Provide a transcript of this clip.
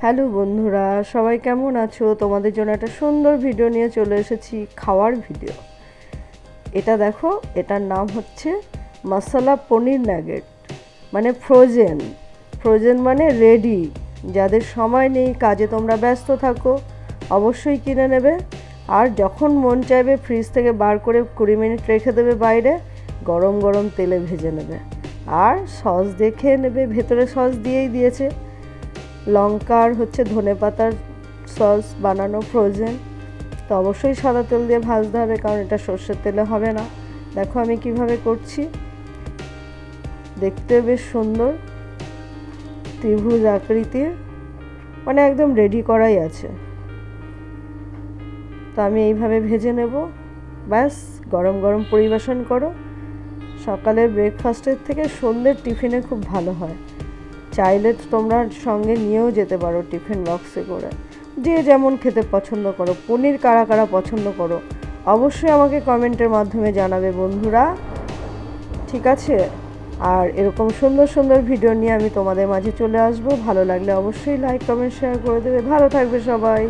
Hello বন্ধুরা, সবাই কেমন আছো? তোমাদের জন্য একটা সুন্দর ভিডিও নিয়ে চলে এসেছি, খাওয়ার ভিডিও। এটা দেখো, এটার নাম হচ্ছে মশলা পনির নাগেট, মানে ফ্রোজেন। ফ্রোজেন মানে রেডি। যাদের সময় নেই, কাজে তোমরা ব্যস্ত থাকো, অবশ্যই কিনে নেবে। আর যখন মন চাইবে ফ্রিজ থেকে বার করে 20 মিনিট রেখে দেবে বাইরে, গরম গরম তেলে ভেজে নেবে। আর সস দিয়ে খেয়ে নেবে, ভেতরে সস দিয়েই দিয়েছে, লঙ্কার ধনেপাতার সস বানানো ফ্রোজেন। তো অবশ্যই সাদা তেল দিয়ে ভাজতে হবে, কারণ এটা সর্ষের তেলে হবে না। দেখো আমি কিভাবে করছি, দেখতে বেশ সুন্দর, ত্রিভুজ আকৃতির, মানে একদম রেডি করাই আছে। তো আমি এইভাবে ভেজে নেব, ব্যাস গরম গরম পরিবেশন করো। সকালের ব্রেকফাস্টের থেকে সন্ধ্যের টিফিনে খুব ভালো হয়। চাইলে তোমরা সঙ্গে নিয়েও যেতে পারো টিফিন বক্সে করে, যে যেমন খেতে পছন্দ করো। পনির কারা কারা পছন্দ করো অবশ্যই আমাকে কমেন্টের মাধ্যমে জানাবে বন্ধুরা, ঠিক আছে? আর এরকম সুন্দর সুন্দর ভিডিও নিয়ে আমি তোমাদের মাঝে চলে আসবো। ভালো লাগলে অবশ্যই লাইক কমেন্ট শেয়ার করে দেবে। ভালো থাকবে সবাই।